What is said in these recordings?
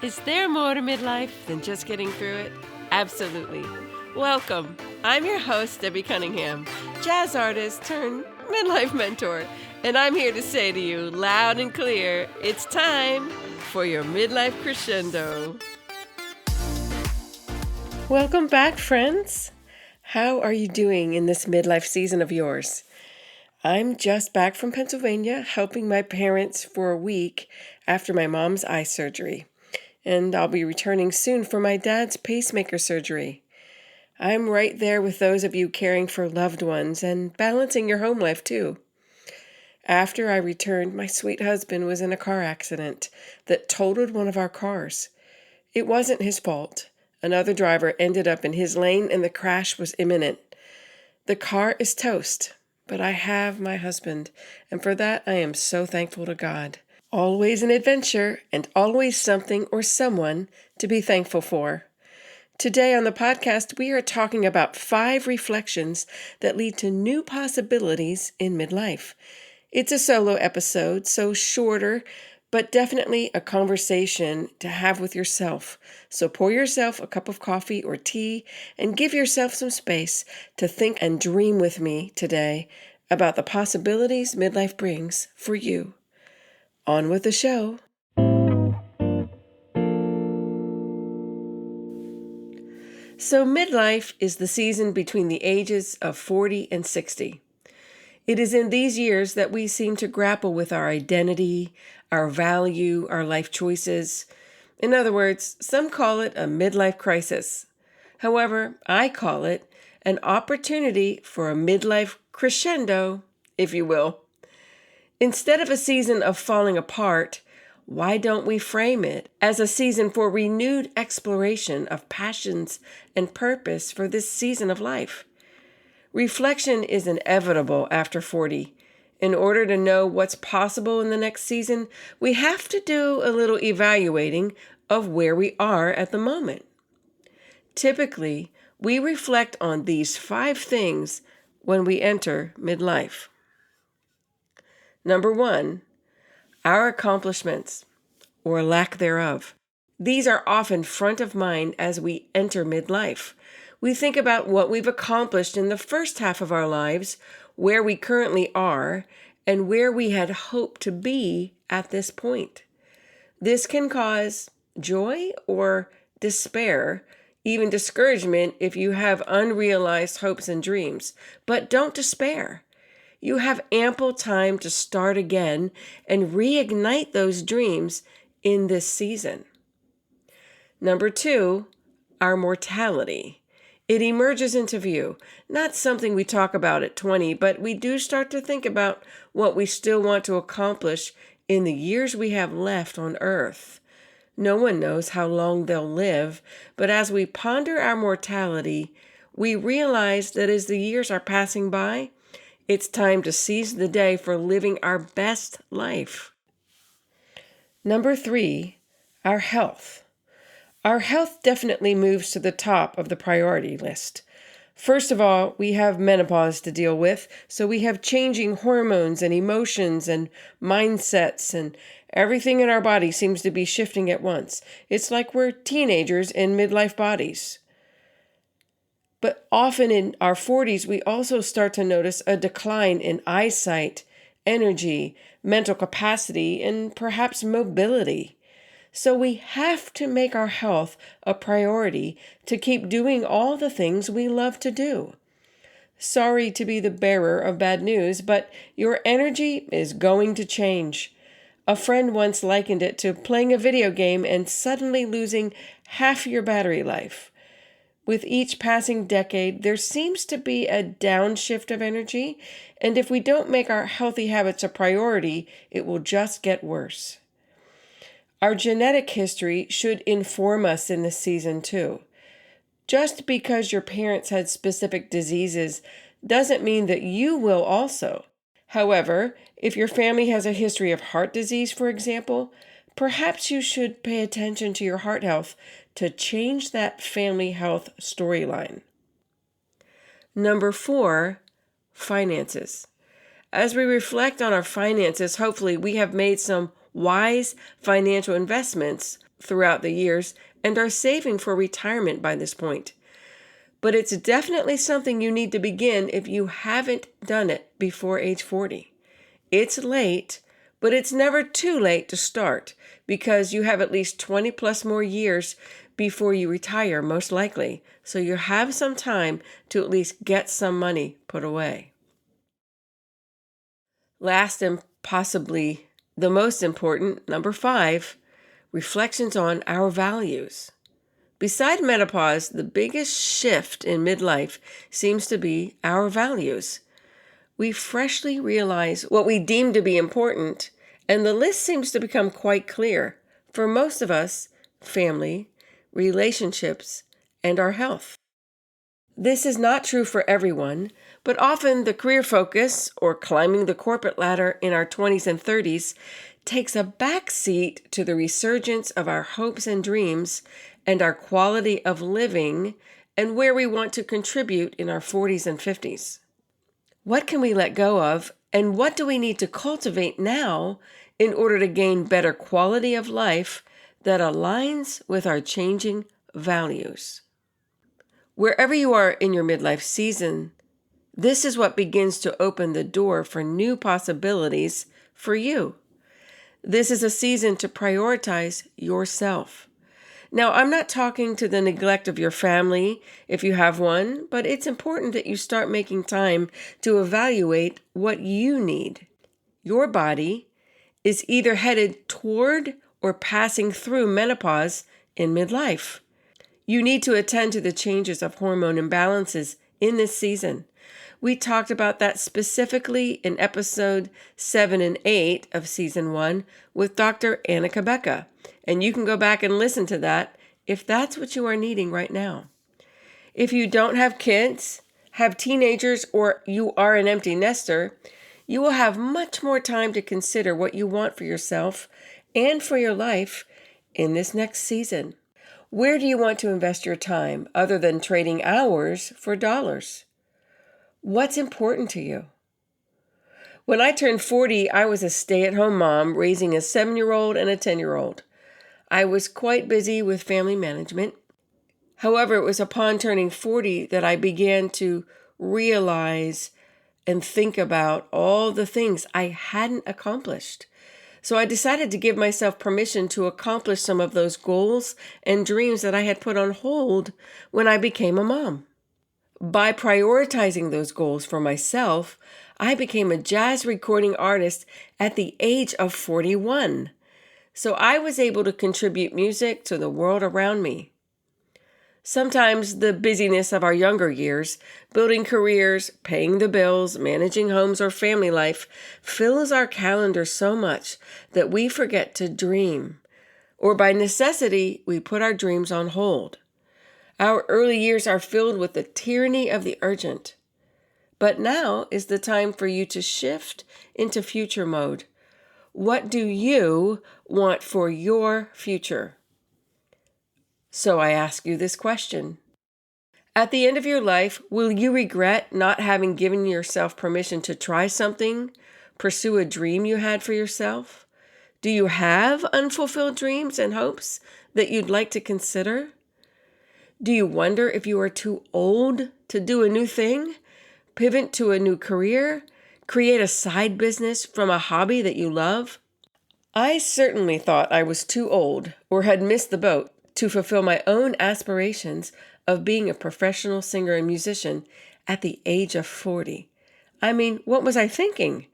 Is there more to midlife than just getting through it? Absolutely. Welcome. I'm your host, Debbie Cunningham, jazz artist turned midlife mentor, and I'm here to say to you loud and clear, it's time for your midlife crescendo. Welcome back, friends. How are you doing in this midlife season of yours? I'm just back from Pennsylvania helping my parents for a week after my mom's eye surgery. And I'll be returning soon for my dad's pacemaker surgery. I'm right there with those of you caring for loved ones and balancing your home life too. After I returned, my sweet husband was in a car accident that totaled one of our cars. It wasn't his fault. Another driver ended up in his lane and the crash was imminent. The car is toast, but I have my husband, and for that I am so thankful to God. Always an adventure and always something or someone to be thankful for. Today on the podcast, we are talking about 5 reflections that lead to new possibilities in midlife. It's a solo episode, so shorter, but definitely a conversation to have with yourself. So pour yourself a cup of coffee or tea and give yourself some space to think and dream with me today about the possibilities midlife brings for you. On with the show. So midlife is the season between the ages of 40 and 60. It is in these years that we seem to grapple with our identity, our value, our life choices. In other words, some call it a midlife crisis. However, I call it an opportunity for a midlife crescendo, if you will. Instead of a season of falling apart, why don't we frame it as a season for renewed exploration of passions and purpose for this season of life? Reflection is inevitable after 40. In order to know what's possible in the next season, we have to do a little evaluating of where we are at the moment. Typically, we reflect on these 5 things when we enter midlife. Number 1, our accomplishments, or lack thereof. These are often front of mind as we enter midlife. We think about what we've accomplished in the first half of our lives, where we currently are, and where we had hoped to be at this point. This can cause joy or despair, even discouragement if you have unrealized hopes and dreams. But don't despair. You have ample time to start again and reignite those dreams in this season. Number 2, our mortality. It emerges into view. Not something we talk about at 20, but we do start to think about what we still want to accomplish in the years we have left on earth. No one knows how long they'll live, but as we ponder our mortality, we realize that as the years are passing by, it's time to seize the day for living our best life. Number 3, our health. Our health definitely moves to the top of the priority list. First of all, we have menopause to deal with, so we have changing hormones and emotions and mindsets, and everything in our body seems to be shifting at once. It's like we're teenagers in midlife bodies. But often in our 40s, we also start to notice a decline in eyesight, energy, mental capacity, and perhaps mobility. So we have to make our health a priority to keep doing all the things we love to do. Sorry to be the bearer of bad news, but your energy is going to change. A friend once likened it to playing a video game and suddenly losing half your battery life. With each passing decade, there seems to be a downshift of energy, and if we don't make our healthy habits a priority, it will just get worse. Our genetic history should inform us in this season too. Just because your parents had specific diseases doesn't mean that you will also. However, if your family has a history of heart disease, for example, perhaps you should pay attention to your heart health to change that family health storyline. Number 4, finances. As we reflect on our finances, hopefully we have made some wise financial investments throughout the years and are saving for retirement by this point. But it's definitely something you need to begin if you haven't done it before age 40. It's late, but it's never too late to start because you have at least 20 plus more years before you retire, most likely. So you have some time to at least get some money put away. Last and possibly the most important, number 5, reflections on our values. Beside menopause, the biggest shift in midlife seems to be our values. We freshly realize what we deem to be important, and the list seems to become quite clear. For most of us, family, relationships, and our health. This is not true for everyone, but often the career focus or climbing the corporate ladder in our 20s and 30s takes a backseat to the resurgence of our hopes and dreams and our quality of living and where we want to contribute in our 40s and 50s. What can we let go of, and what do we need to cultivate now in order to gain better quality of life that aligns with our changing values? Wherever you are in your midlife season, this is what begins to open the door for new possibilities for you. This is a season to prioritize yourself. Now, I'm not talking to the neglect of your family if you have one, but it's important that you start making time to evaluate what you need. Your body is either headed toward or passing through menopause in midlife. You need to attend to the changes of hormone imbalances in this season. We talked about that specifically in episode 7 and 8 of season 1 with Dr. Annika Becca. And you can go back and listen to that if that's what you are needing right now. If you don't have kids, have teenagers, or you are an empty nester, you will have much more time to consider what you want for yourself and for your life in this next season. Where do you want to invest your time other than trading hours for dollars? What's important to you? When I turned 40, I was a stay-at-home mom raising a 7-year-old and a 10-year-old. I was quite busy with family management. However, it was upon turning 40 that I began to realize and think about all the things I hadn't accomplished. So I decided to give myself permission to accomplish some of those goals and dreams that I had put on hold when I became a mom. By prioritizing those goals for myself, I became a jazz recording artist at the age of 41. So I was able to contribute music to the world around me. Sometimes the busyness of our younger years, building careers, paying the bills, managing homes or family life, fills our calendar so much that we forget to dream. Or by necessity, we put our dreams on hold. Our early years are filled with the tyranny of the urgent. But now is the time for you to shift into future mode. What do you want for your future? So I ask you this question. At the end of your life, will you regret not having given yourself permission to try something, pursue a dream you had for yourself? Do you have unfulfilled dreams and hopes that you'd like to consider? Do you wonder if you are too old to do a new thing, pivot to a new career, create a side business from a hobby that you love? I certainly thought I was too old or had missed the boat to fulfill my own aspirations of being a professional singer and musician at the age of 40. I mean, what was I thinking?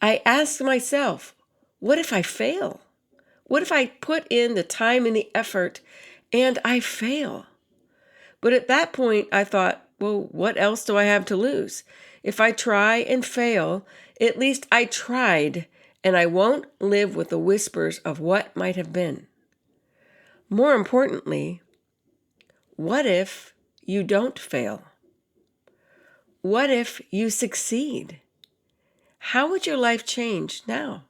I asked myself, what if I fail? What if I put in the time and the effort and I fail? But at that point, I thought, well, what else do I have to lose? If I try and fail, at least I tried, and I won't live with the whispers of what might have been. More importantly, what if you don't fail? What if you succeed? How would your life change now?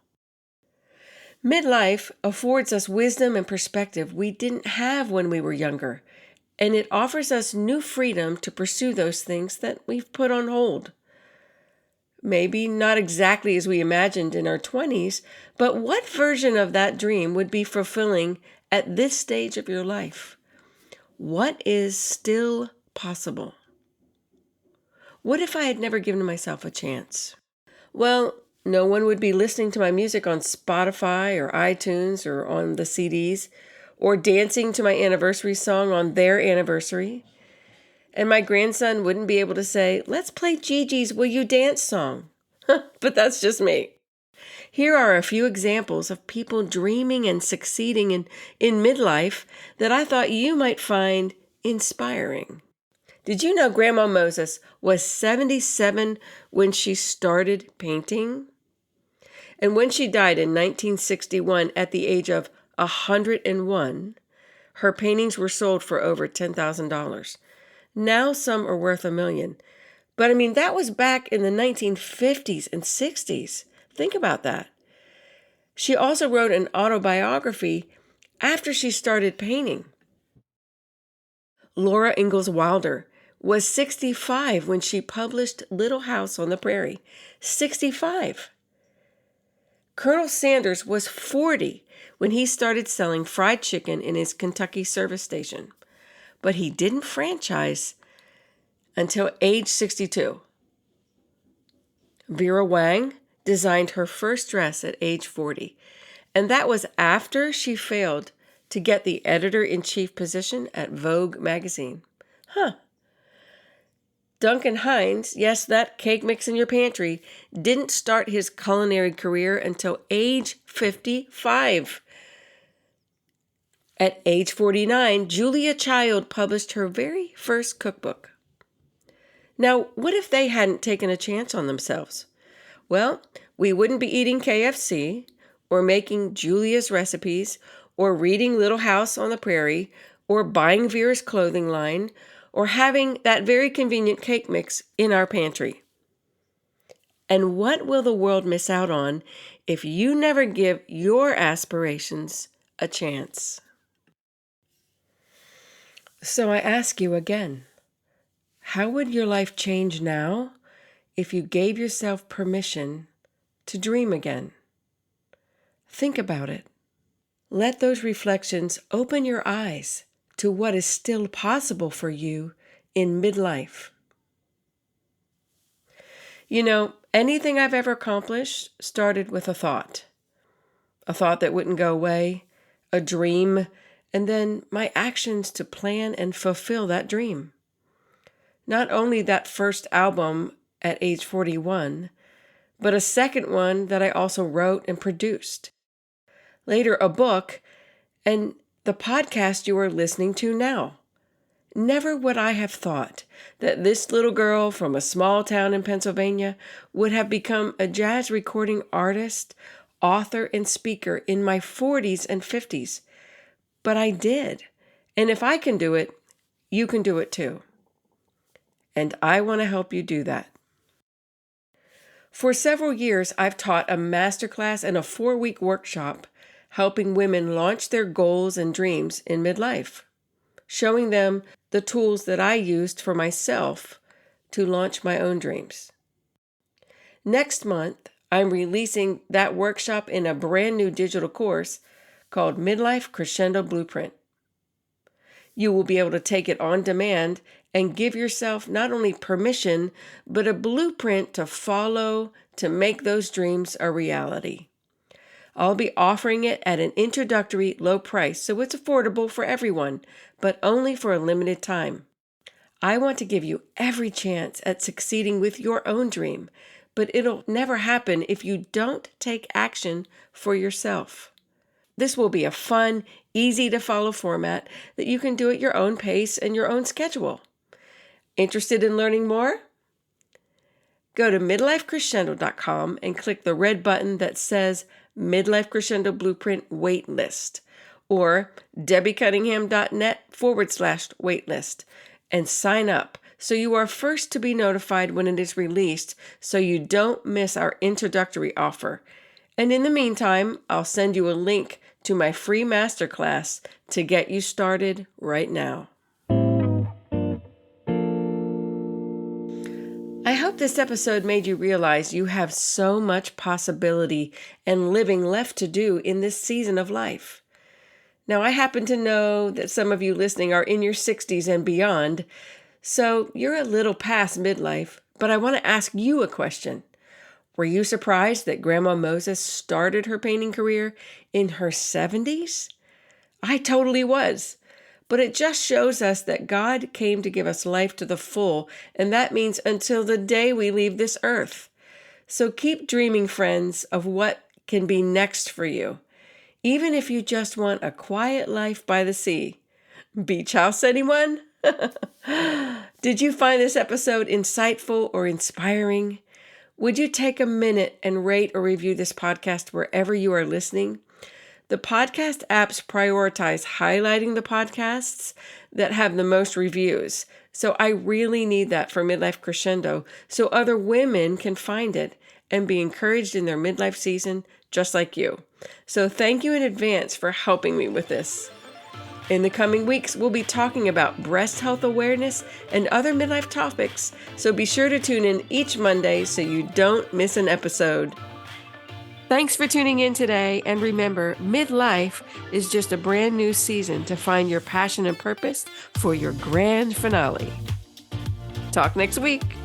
Midlife affords us wisdom and perspective we didn't have when we were younger, and it offers us new freedom to pursue those things that we've put on hold. Maybe not exactly as we imagined in our 20s, but what version of that dream would be fulfilling at this stage of your life? What is still possible? What if I had never given myself a chance? Well, no one would be listening to my music on Spotify or iTunes or on the CDs, or dancing to my anniversary song on their anniversary. And my grandson wouldn't be able to say, "Let's play Gigi's Will You Dance song." But that's just me. Here are a few examples of people dreaming and succeeding in midlife that I thought you might find inspiring. Did you know Grandma Moses was 77 when she started painting? And when she died in 1961 at the age of 101, her paintings were sold for over $10,000. Now some are worth $1 million. But I mean, that was back in the 1950s and 60s. Think about that. She also wrote an autobiography after she started painting. Laura Ingalls Wilder was 65 when she published Little House on the Prairie. 65. Colonel Sanders was 40 when he started selling fried chicken in his Kentucky service station. But he didn't franchise until age 62. Vera Wang designed her first dress at age 40, and that was after she failed to get the editor-in-chief position at Vogue magazine. Duncan Hines, yes, that cake mix in your pantry, didn't start his culinary career until age 55. At age 49, Julia Child published her very first cookbook. Now, what if they hadn't taken a chance on themselves? Well, we wouldn't be eating KFC, or making Julia's recipes, or reading Little House on the Prairie, or buying Vera's clothing line, or having that very convenient cake mix in our pantry. And what will the world miss out on if you never give your aspirations a chance? So I ask you again, how would your life change now if you gave yourself permission to dream again? Think about it. Let those reflections open your eyes to what is still possible for you in midlife. You know, anything I've ever accomplished started with a thought that wouldn't go away, a dream, and then my actions to plan and fulfill that dream. Not only that first album at age 41, but a second one that I also wrote and produced. Later, a book, and the podcast you are listening to now. Never would I have thought that this little girl from a small town in Pennsylvania would have become a jazz recording artist, author, and speaker in my 40s and 50s. But I did. And if I can do it, you can do it too. And I want to help you do that. For several years, I've taught a masterclass and a 4-week workshop helping women launch their goals and dreams in midlife, showing them the tools that I used for myself to launch my own dreams. Next month, I'm releasing that workshop in a brand new digital course called Midlife Crescendo Blueprint. You will be able to take it on demand and give yourself not only permission, but a blueprint to follow to make those dreams a reality. I'll be offering it at an introductory low price, so it's affordable for everyone, but only for a limited time. I want to give you every chance at succeeding with your own dream, but it'll never happen if you don't take action for yourself. This will be a fun, easy-to-follow format that you can do at your own pace and your own schedule. Interested in learning more? Go to midlifecrescendo.com and click the red button that says Midlife Crescendo Blueprint Waitlist, or debbiecunningham.net/waitlist, and sign up so you are first to be notified when it is released so you don't miss our introductory offer. And in the meantime, I'll send you a link to my free masterclass to get you started right now. I hope hope this episode made you realize you have so much possibility and living left to do in this season of life. Now, I happen to know that some of you listening are in your 60s and beyond, so you're a little past midlife, but I want to ask you a question. Were you surprised that Grandma Moses started her painting career in her 70s? I totally was. But it just shows us that God came to give us life to the full, and that means until the day we leave this earth. So keep dreaming, friends, of what can be next for you, even if you just want a quiet life by the sea. Beach house, anyone? Did you find this episode insightful or inspiring? Would you take a minute and rate or review this podcast wherever you are listening? The podcast apps prioritize highlighting the podcasts that have the most reviews. So I really need that for Midlife Crescendo so other women can find it and be encouraged in their midlife season just like you. So thank you in advance for helping me with this. In the coming weeks, we'll be talking about breast health awareness and other midlife topics. So be sure to tune in each Monday so you don't miss an episode. Thanks for tuning in today, and remember, midlife is just a brand new season to find your passion and purpose for your grand finale. Talk next week.